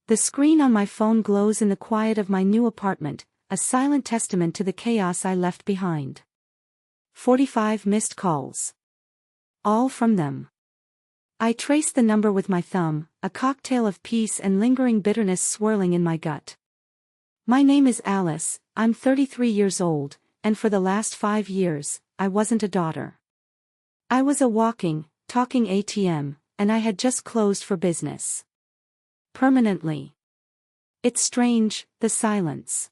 The screen on my phone glows in the quiet of my new apartment, a silent testament to the chaos I left behind. 45 missed calls. All from them. I trace the number with my thumb, a cocktail of peace and lingering bitterness swirling in my gut. My name is Alice, I'm 33 years old, and for the last 5 years, I wasn't a daughter. I was a walking, talking ATM, and I had just closed for business. Permanently. It's strange, the silence.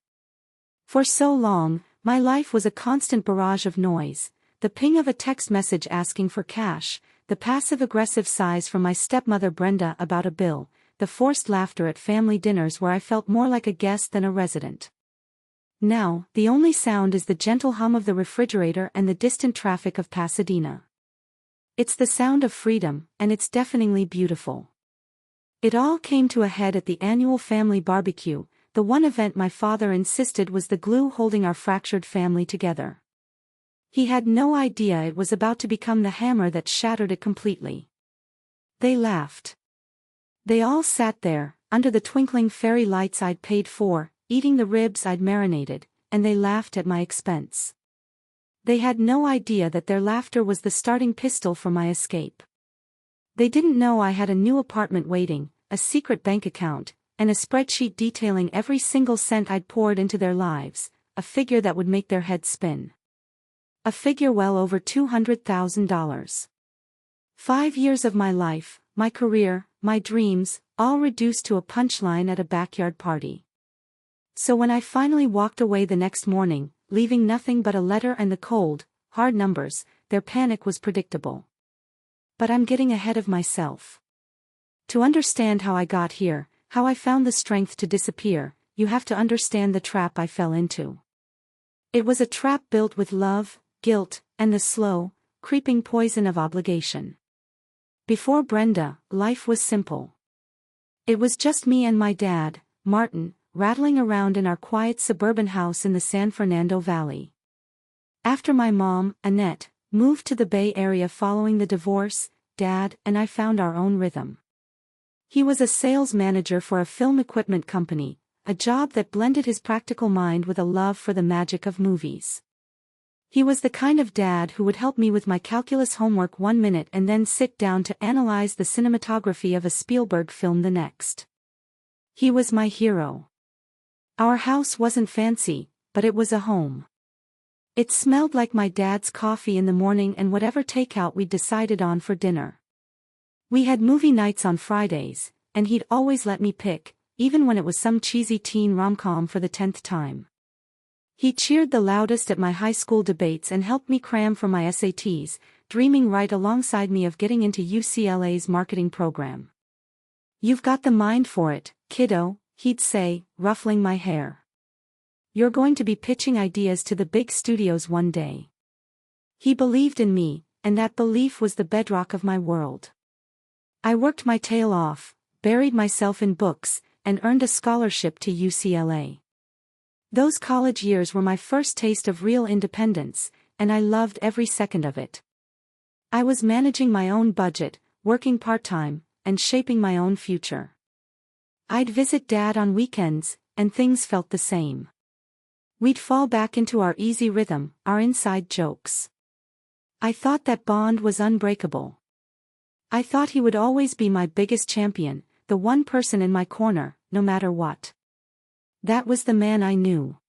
For so long, my life was a constant barrage of noise, the ping of a text message asking for cash, the passive-aggressive sighs from my stepmother Brenda about a bill, the forced laughter at family dinners where I felt more like a guest than a resident. Now, the only sound is the gentle hum of the refrigerator and the distant traffic of Pasadena. It's the sound of freedom, and it's deafeningly beautiful. It all came to a head at the annual family barbecue, the one event my father insisted was the glue holding our fractured family together. He had no idea it was about to become the hammer that shattered it completely. They laughed. They all sat there, under the twinkling fairy lights I'd paid for, eating the ribs I'd marinated, and they laughed at my expense. They had no idea that their laughter was the starting pistol for my escape. They didn't know I had a new apartment waiting, a secret bank account, and a spreadsheet detailing every single cent I'd poured into their lives, a figure that would make their heads spin. A figure well over $200,000. 5 years of my life, my career, my dreams, all reduced to a punchline at a backyard party. So when I finally walked away the next morning, leaving nothing but a letter and the cold, hard numbers, their panic was predictable. But I'm getting ahead of myself. To understand how I got here, how I found the strength to disappear, you have to understand the trap I fell into. It was a trap built with love, guilt, and the slow, creeping poison of obligation. Before Brenda, life was simple. It was just me and my dad, Martin, rattling around in our quiet suburban house in the San Fernando Valley. After my mom, Annette, moved to the Bay Area following the divorce, Dad and I found our own rhythm. He was a sales manager for a film equipment company, a job that blended his practical mind with a love for the magic of movies. He was the kind of dad who would help me with my calculus homework 1 minute and then sit down to analyze the cinematography of a Spielberg film the next. He was my hero. Our house wasn't fancy, but it was a home. It smelled like my dad's coffee in the morning and whatever takeout we'd decided on for dinner. We had movie nights on Fridays, and he'd always let me pick, even when it was some cheesy teen rom-com for the 10th time. He cheered the loudest at my high school debates and helped me cram for my SATs, dreaming right alongside me of getting into UCLA's marketing program. "You've got the mind for it, kiddo," he'd say, ruffling my hair. "You're going to be pitching ideas to the big studios one day." He believed in me, and that belief was the bedrock of my world. I worked my tail off, buried myself in books, and earned a scholarship to UCLA. Those college years were my first taste of real independence, and I loved every second of it. I was managing my own budget, working part-time, and shaping my own future. I'd visit Dad on weekends, and things felt the same. We'd fall back into our easy rhythm, our inside jokes. I thought that bond was unbreakable. I thought he would always be my biggest champion, the one person in my corner, no matter what. That was the man I knew.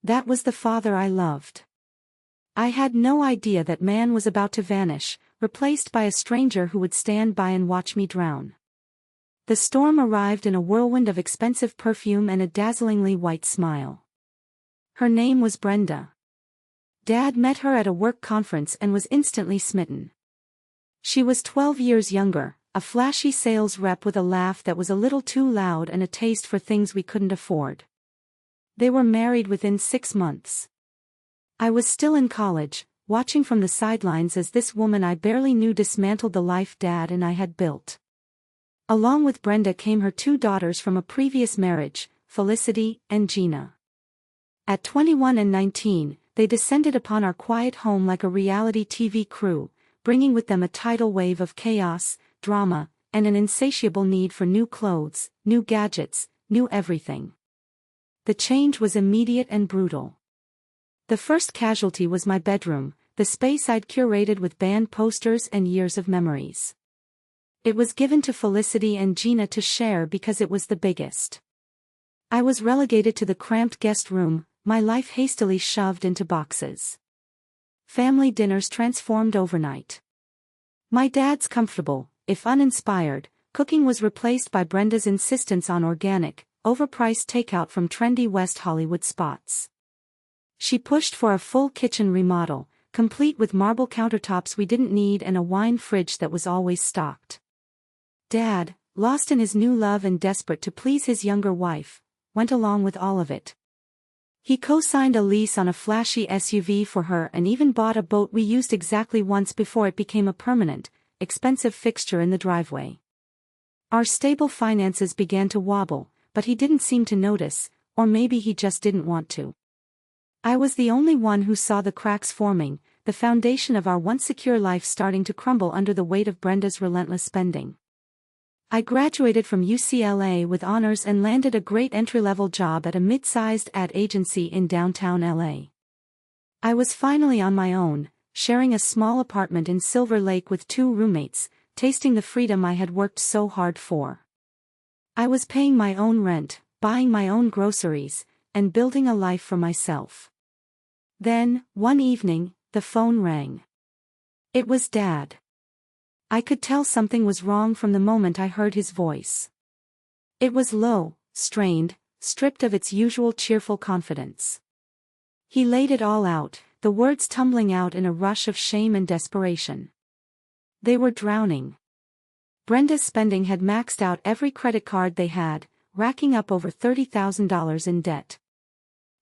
That was the father I loved. I had no idea that man was about to vanish, replaced by a stranger who would stand by and watch me drown. The storm arrived in a whirlwind of expensive perfume and a dazzlingly white smile. Her name was Brenda. Dad met her at a work conference and was instantly smitten. She was 12 years younger, a flashy sales rep with a laugh that was a little too loud and a taste for things we couldn't afford. They were married within 6 months. I was still in college, watching from the sidelines as this woman I barely knew dismantled the life Dad and I had built. Along with Brenda came her 2 daughters from a previous marriage, Felicity and Gina. At 21 and 19, they descended upon our quiet home like a reality TV crew, bringing with them a tidal wave of chaos, drama, and an insatiable need for new clothes, new gadgets, new everything. The change was immediate and brutal. The first casualty was my bedroom, the space I'd curated with band posters and years of memories. It was given to Felicity and Gina to share because it was the biggest. I was relegated to the cramped guest room, my life hastily shoved into boxes. Family dinners transformed overnight. My dad's comfortable, if uninspired, cooking was replaced by Brenda's insistence on organic, overpriced takeout from trendy West Hollywood spots. She pushed for a full kitchen remodel, complete with marble countertops we didn't need and a wine fridge that was always stocked. Dad, lost in his new love and desperate to please his younger wife, went along with all of it. He co-signed a lease on a flashy SUV for her and even bought a boat we used exactly once before it became a permanent, expensive fixture in the driveway. Our stable finances began to wobble, but he didn't seem to notice, or maybe he just didn't want to. I was the only one who saw the cracks forming, the foundation of our once secure life starting to crumble under the weight of Brenda's relentless spending. I graduated from UCLA with honors and landed a great entry-level job at a mid-sized ad agency in downtown LA. I was finally on my own, sharing a small apartment in Silver Lake with 2 roommates, tasting the freedom I had worked so hard for. I was paying my own rent, buying my own groceries, and building a life for myself. Then, one evening, the phone rang. It was Dad. I could tell something was wrong from the moment I heard his voice. It was low, strained, stripped of its usual cheerful confidence. He laid it all out, the words tumbling out in a rush of shame and desperation. They were drowning. Brenda's spending had maxed out every credit card they had, racking up over $30,000 in debt.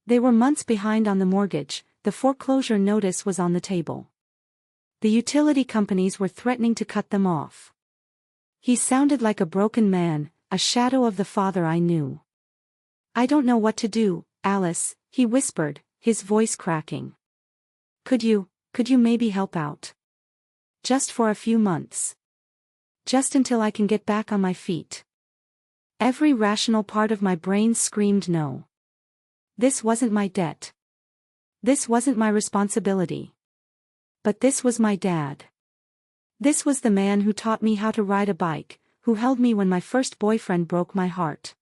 They were months behind on the mortgage, the foreclosure notice was on the table. The utility companies were threatening to cut them off. He sounded like a broken man, a shadow of the father I knew. "I don't know what to do, Alice," he whispered, his voice cracking. Could you maybe help out? Just for a few months. Just until I can get back on my feet." Every rational part of my brain screamed no. This wasn't my debt. This wasn't my responsibility. But this was my dad. This was the man who taught me how to ride a bike, who held me when my first boyfriend broke my heart.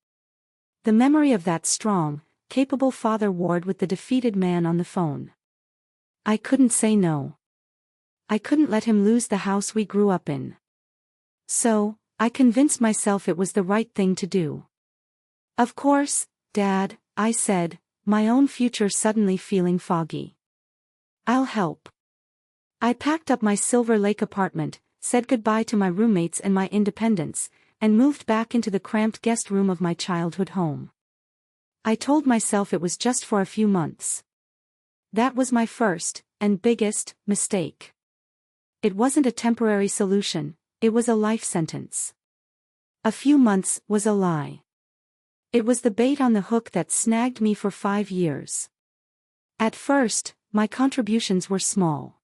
The memory of that strong, capable father warred with the defeated man on the phone. I couldn't say no. I couldn't let him lose the house we grew up in. So, I convinced myself it was the right thing to do. "Of course, Dad," I said, my own future suddenly feeling foggy. "I'll help." I packed up my Silver Lake apartment, said goodbye to my roommates and my independence, and moved back into the cramped guest room of my childhood home. I told myself it was just for a few months. That was my first, and biggest, mistake. It wasn't a temporary solution, it was a life sentence. A few months was a lie. It was the bait on the hook that snagged me for 5 years. At first, my contributions were small.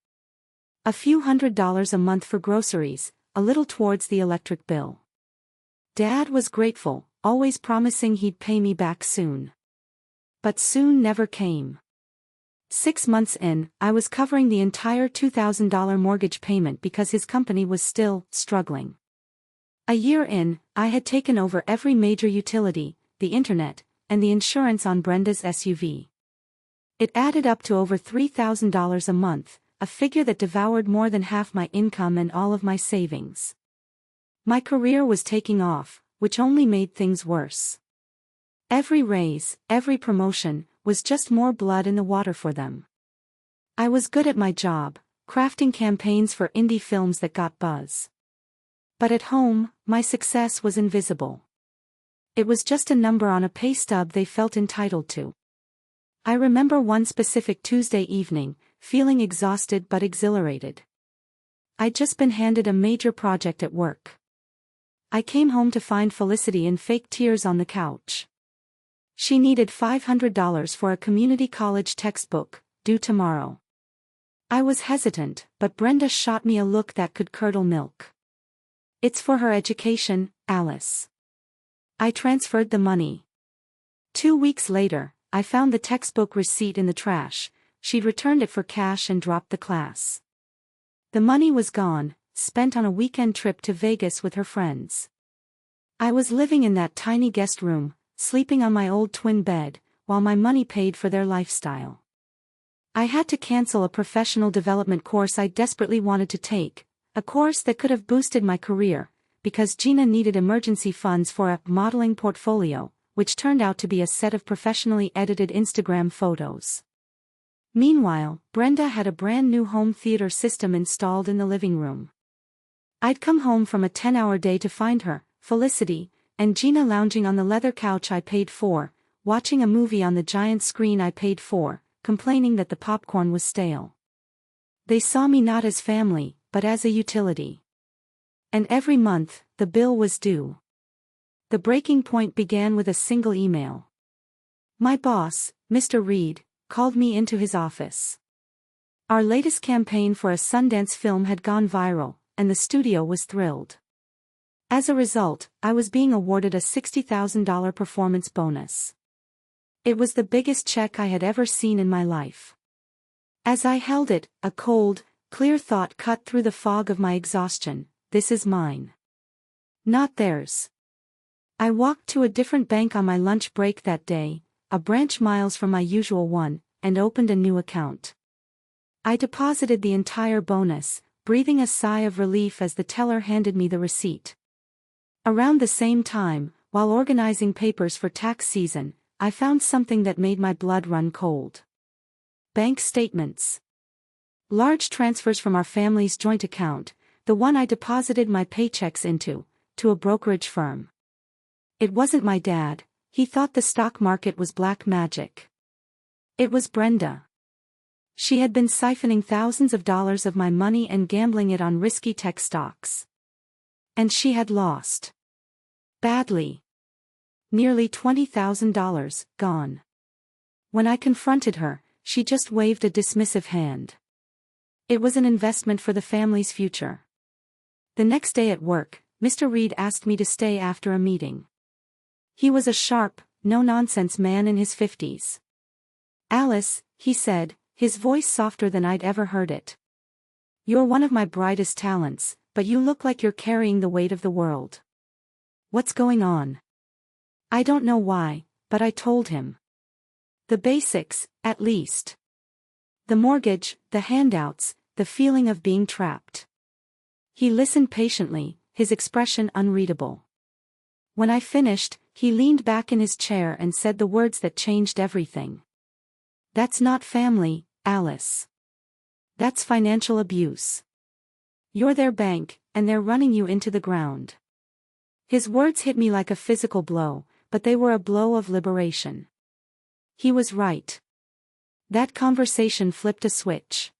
A few $100s a month for groceries, a little towards the electric bill. Dad was grateful, always promising he'd pay me back soon. But soon never came. 6 months in, I was covering the entire $2,000 mortgage payment because his company was still struggling. A year in, I had taken over every major utility, the internet, and the insurance on Brenda's SUV. It added up to over $3,000 a month, a figure that devoured more than half my income and all of my savings. My career was taking off, which only made things worse. Every raise, every promotion, was just more blood in the water for them. I was good at my job, crafting campaigns for indie films that got buzz. But at home, my success was invisible. It was just a number on a pay stub they felt entitled to. I remember one specific Tuesday evening, feeling exhausted but exhilarated. I'd just been handed a major project at work. I came home to find Felicity in fake tears on the couch. She needed $500 for a community college textbook, due tomorrow. I was hesitant, but Brenda shot me a look that could curdle milk. It's for her education, Alice. I transferred the money. 2 weeks later, I found the textbook receipt in the trash. She'd returned it for cash and dropped the class. The money was gone, spent on a weekend trip to Vegas with her friends. I was living in that tiny guest room, sleeping on my old twin bed, while my money paid for their lifestyle. I had to cancel a professional development course I desperately wanted to take, a course that could have boosted my career, because Gina needed emergency funds for a modeling portfolio, which turned out to be a set of professionally edited Instagram photos. Meanwhile, Brenda had a brand new home theater system installed in the living room. I'd come home from a 10-hour day to find her, Felicity, and Gina lounging on the leather couch I paid for, watching a movie on the giant screen I paid for, complaining that the popcorn was stale. They saw me not as family, but as a utility. And every month, the bill was due. The breaking point began with a single email. My boss, Mr. Reed, called me into his office. Our latest campaign for a Sundance film had gone viral, and the studio was thrilled. As a result, I was being awarded a $60,000 performance bonus. It was the biggest check I had ever seen in my life. As I held it, a cold, clear thought cut through the fog of my exhaustion: this is mine. Not theirs. I walked to a different bank on my lunch break that day, a branch miles from my usual one, and opened a new account. I deposited the entire bonus, breathing a sigh of relief as the teller handed me the receipt. Around the same time, while organizing papers for tax season, I found something that made my blood run cold. Bank statements. Large transfers from our family's joint account, the one I deposited my paychecks into, to a brokerage firm. It wasn't my dad. He thought the stock market was black magic. It was Brenda. She had been siphoning thousands of dollars of my money and gambling it on risky tech stocks. And she had lost. Badly. Nearly $20,000, gone. When I confronted her, she just waved a dismissive hand. It was an investment for the family's future. The next day at work, Mr. Reed asked me to stay after a meeting. He was a sharp, no-nonsense man in his 50s. Alice, he said, his voice softer than I'd ever heard it. You're one of my brightest talents, but you look like you're carrying the weight of the world. What's going on? I don't know why, but I told him. The basics, at least. The mortgage, the handouts, the feeling of being trapped. He listened patiently, his expression unreadable. When I finished, he leaned back in his chair and said the words that changed everything. That's not family, Alice. That's financial abuse. You're their bank, and they're running you into the ground. His words hit me like a physical blow, but they were a blow of liberation. He was right. That conversation flipped a switch.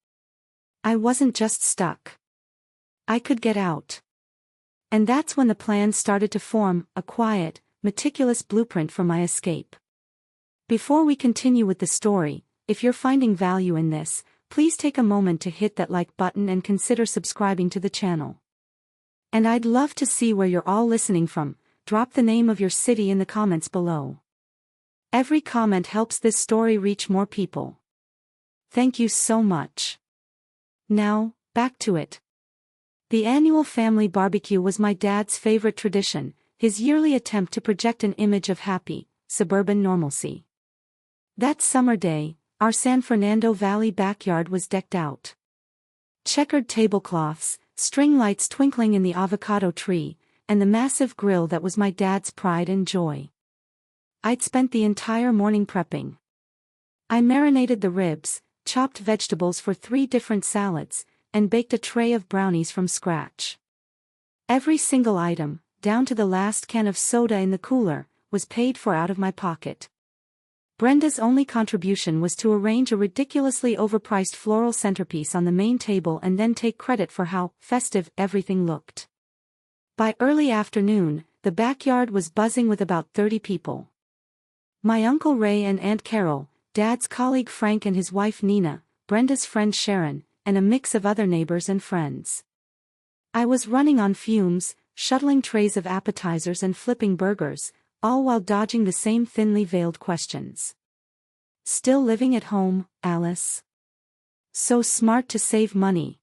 I wasn't just stuck. I could get out. And that's when the plan started to form, a quiet, meticulous blueprint for my escape. Before we continue with the story, if you're finding value in this, please take a moment to hit that like button and consider subscribing to the channel. And I'd love to see where you're all listening from. Drop the name of your city in the comments below. Every comment helps this story reach more people. Thank you so much. Now, back to it. The annual family barbecue was my dad's favorite tradition, his yearly attempt to project an image of happy, suburban normalcy. That summer day, our San Fernando Valley backyard was decked out. Checkered tablecloths, string lights twinkling in the avocado tree, and the massive grill that was my dad's pride and joy. I'd spent the entire morning prepping. I marinated the ribs, chopped vegetables for 3 different salads, and baked a tray of brownies from scratch. Every single item, down to the last can of soda in the cooler, was paid for out of my pocket. Brenda's only contribution was to arrange a ridiculously overpriced floral centerpiece on the main table and then take credit for how festive everything looked. By early afternoon, the backyard was buzzing with about 30 people. My Uncle Ray and Aunt Carol, Dad's colleague Frank and his wife Nina, Brenda's friend Sharon, and a mix of other neighbors and friends. I was running on fumes, shuttling trays of appetizers and flipping burgers, all while dodging the same thinly veiled questions. Still living at home, Alice? So smart to save money.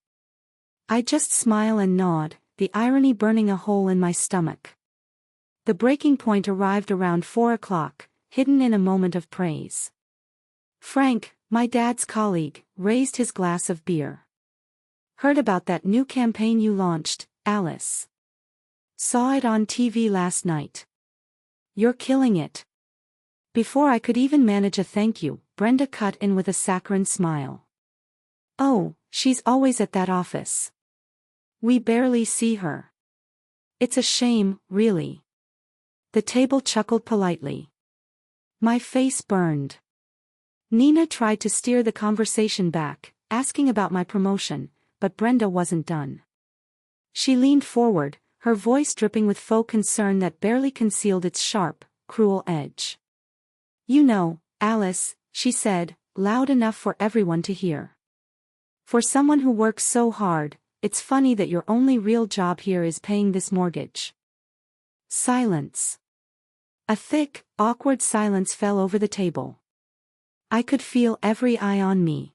I just smile and nod, the irony burning a hole in my stomach. The breaking point arrived around 4 o'clock, hidden in a moment of praise. Frank, my dad's colleague, raised his glass of beer. Heard about that new campaign you launched, Alice. Saw it on TV last night. You're killing it. Before I could even manage a thank you, Brenda cut in with a saccharine smile. Oh, she's always at that office. We barely see her. It's a shame, really. The table chuckled politely. My face burned. Nina tried to steer the conversation back, asking about my promotion, but Brenda wasn't done. She leaned forward, her voice dripping with faux concern that barely concealed its sharp, cruel edge. You know, Alice, she said, loud enough for everyone to hear. For someone who works so hard, it's funny that your only real job here is paying this mortgage. Silence. A thick, awkward silence fell over the table. I could feel every eye on me.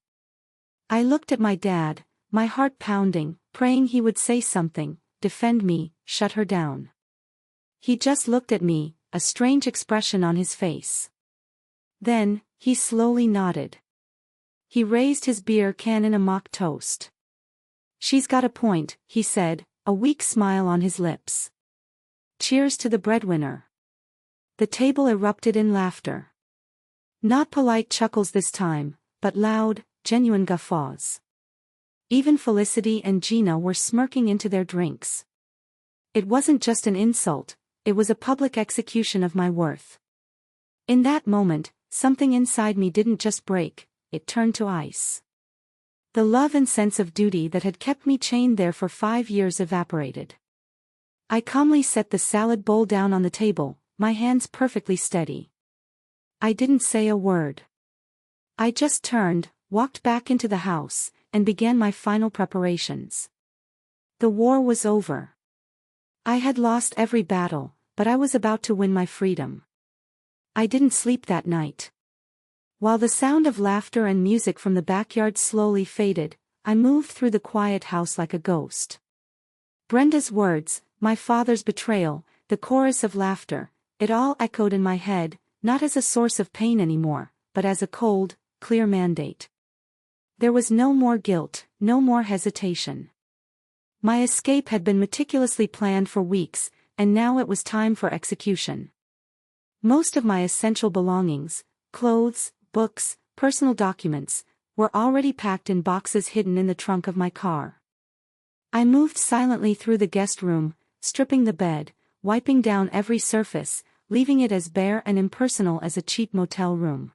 I looked at my dad, my heart pounding, praying he would say something, defend me, shut her down. He just looked at me, a strange expression on his face. Then, he slowly nodded. He raised his beer can in a mock toast. She's got a point, he said, a weak smile on his lips. Cheers to the breadwinner. The table erupted in laughter. Not polite chuckles this time, but loud, genuine guffaws. Even Felicity and Gina were smirking into their drinks. It wasn't just an insult, it was a public execution of my worth. In that moment, something inside me didn't just break, it turned to ice. The love and sense of duty that had kept me chained there for 5 years evaporated. I calmly set the salad bowl down on the table, my hands perfectly steady. I didn't say a word. I just turned, walked back into the house, and began my final preparations. The war was over. I had lost every battle, but I was about to win my freedom. I didn't sleep that night. While the sound of laughter and music from the backyard slowly faded, I moved through the quiet house like a ghost. Brenda's words, my father's betrayal, the chorus of laughter, it all echoed in my head, not as a source of pain anymore, but as a cold, clear mandate. There was no more guilt, no more hesitation. My escape had been meticulously planned for weeks, and now it was time for execution. Most of my essential belongings, clothes, books, personal documents, were already packed in boxes hidden in the trunk of my car. I moved silently through the guest room, stripping the bed, wiping down every surface, leaving it as bare and impersonal as a cheap motel room.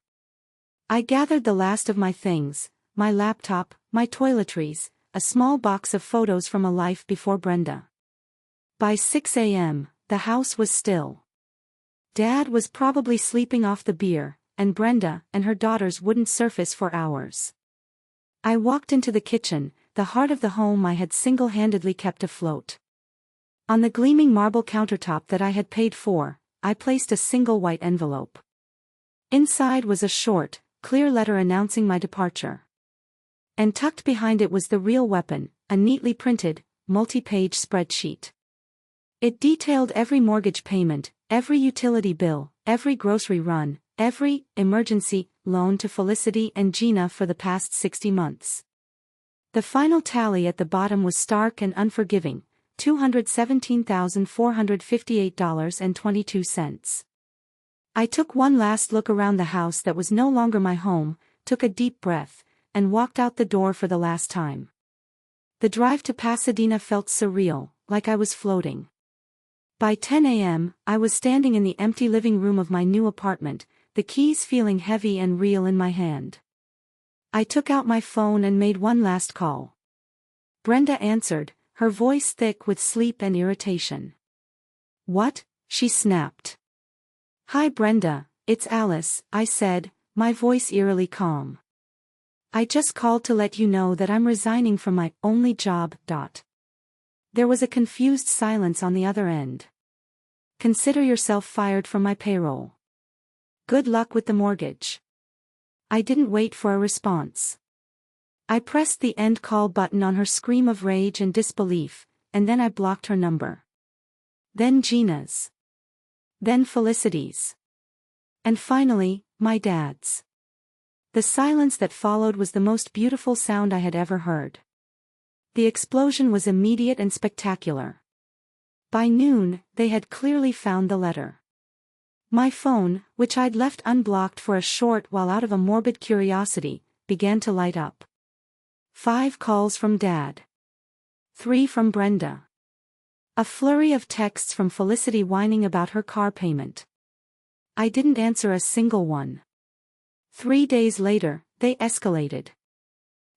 I gathered the last of my things, my laptop, my toiletries, a small box of photos from a life before Brenda. By 6 a.m., the house was still. Dad was probably sleeping off the beer, and Brenda and her daughters wouldn't surface for hours. I walked into the kitchen, the heart of the home I had single-handedly kept afloat. On the gleaming marble countertop that I had paid for, I placed a single white envelope. Inside was a short, clear letter announcing my departure. And tucked behind it was the real weapon, a neatly printed, multi-page spreadsheet. It detailed every mortgage payment, every utility bill, every grocery run, every emergency loan to Felicity and Gina for the past 60 months. The final tally at the bottom was stark and unforgiving, $217,458.22. I took one last look around the house that was no longer my home, took a deep breath, and walked out the door for the last time. The drive to Pasadena felt surreal, like I was floating. By 10 a.m., I was standing in the empty living room of my new apartment, the keys feeling heavy and real in my hand. I took out my phone and made one last call. Brenda answered, her voice thick with sleep and irritation. What? She snapped. Hi Brenda, it's Alice, I said, my voice eerily calm. I just called to let you know that I'm resigning from my only job. There was a confused silence on the other end. Consider yourself fired from my payroll. Good luck with the mortgage. I didn't wait for a response. I pressed the end call button on her scream of rage and disbelief, and then I blocked her number. Then Gina's. Then Felicity's. And finally, my dad's. The silence that followed was the most beautiful sound I had ever heard. The explosion was immediate and spectacular. By noon, they had clearly found the letter. My phone, which I'd left unblocked for a short while out of a morbid curiosity, began to light up. 5 calls from Dad. 3 from Brenda. A flurry of texts from Felicity whining about her car payment. I didn't answer a single one. 3 days later, they escalated.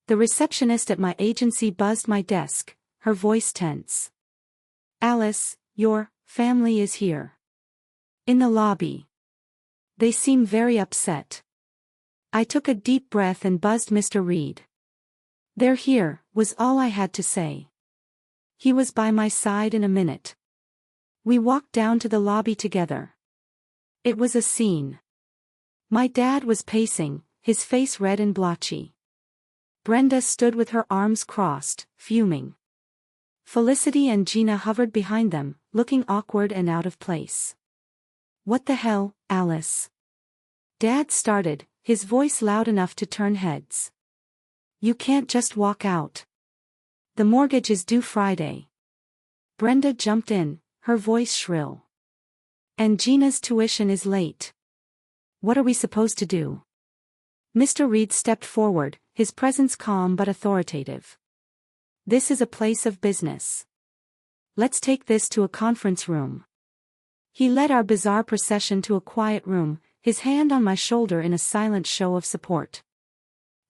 The receptionist at my agency buzzed my desk, her voice tense. Alice, your family is here. In the lobby. They seem very upset. I took a deep breath and buzzed Mr. Reed. They're here, was all I had to say. He was by my side in a minute. We walked down to the lobby together. It was a scene. My dad was pacing, his face red and blotchy. Brenda stood with her arms crossed, fuming. Felicity and Gina hovered behind them, looking awkward and out of place. What the hell, Alice? Dad started, his voice loud enough to turn heads. You can't just walk out. The mortgage is due Friday. Brenda jumped in, her voice shrill. And Gina's tuition is late. What are we supposed to do? Mr. Reed stepped forward, his presence calm but authoritative. This is a place of business. Let's take this to a conference room. He led our bizarre procession to a quiet room, his hand on my shoulder in a silent show of support.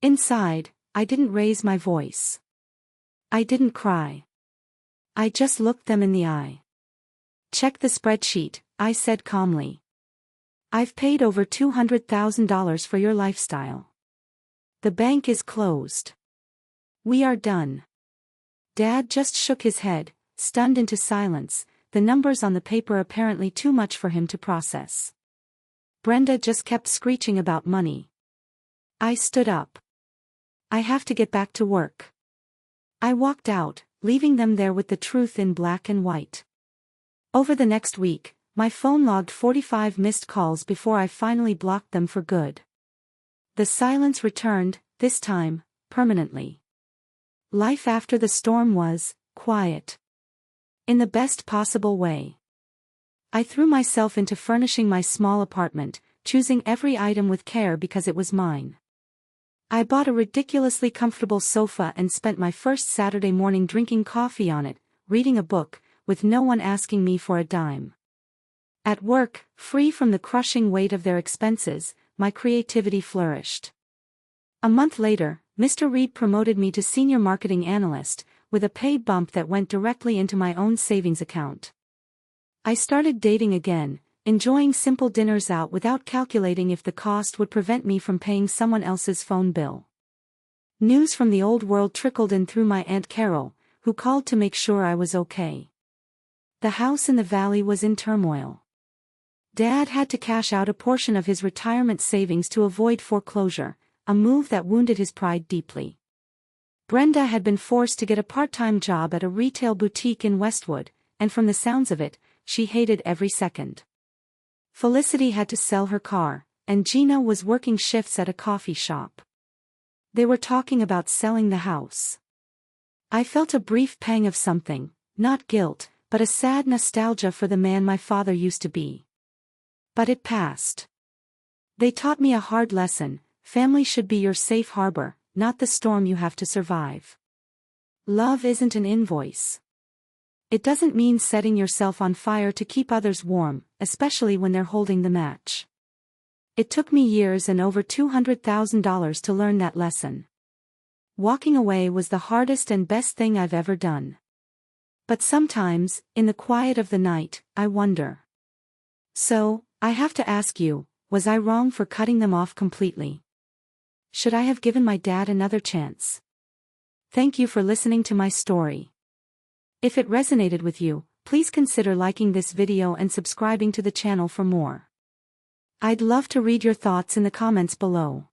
Inside, I didn't raise my voice. I didn't cry. I just looked them in the eye. Check the spreadsheet, I said calmly. I've paid over $200,000 for your lifestyle. The bank is closed. We are done. Dad just shook his head, stunned into silence, the numbers on the paper apparently too much for him to process. Brenda just kept screeching about money. I stood up. I have to get back to work. I walked out, leaving them there with the truth in black and white. Over the next week, my phone logged 45 missed calls before I finally blocked them for good. The silence returned, this time, permanently. Life after the storm was quiet. In the best possible way. I threw myself into furnishing my small apartment, choosing every item with care because it was mine. I bought a ridiculously comfortable sofa and spent my first Saturday morning drinking coffee on it, reading a book, with no one asking me for a dime. At work, free from the crushing weight of their expenses, my creativity flourished. A month later, Mr. Reed promoted me to senior marketing analyst, with a pay bump that went directly into my own savings account. I started dating again, enjoying simple dinners out without calculating if the cost would prevent me from paying someone else's phone bill. News from the old world trickled in through my Aunt Carol, who called to make sure I was okay. The house in the valley was in turmoil. Dad had to cash out a portion of his retirement savings to avoid foreclosure, a move that wounded his pride deeply. Brenda had been forced to get a part-time job at a retail boutique in Westwood, and from the sounds of it, she hated every second. Felicity had to sell her car, and Gina was working shifts at a coffee shop. They were talking about selling the house. I felt a brief pang of something, not guilt, but a sad nostalgia for the man my father used to be. But it passed. They taught me a hard lesson: family should be your safe harbor, not the storm you have to survive. Love isn't an invoice. It doesn't mean setting yourself on fire to keep others warm, especially when they're holding the match. It took me years and over $200,000 to learn that lesson. Walking away was the hardest and best thing I've ever done. But sometimes, in the quiet of the night, I wonder. So, I have to ask you, was I wrong for cutting them off completely? Should I have given my dad another chance? Thank you for listening to my story. If it resonated with you, please consider liking this video and subscribing to the channel for more. I'd love to read your thoughts in the comments below.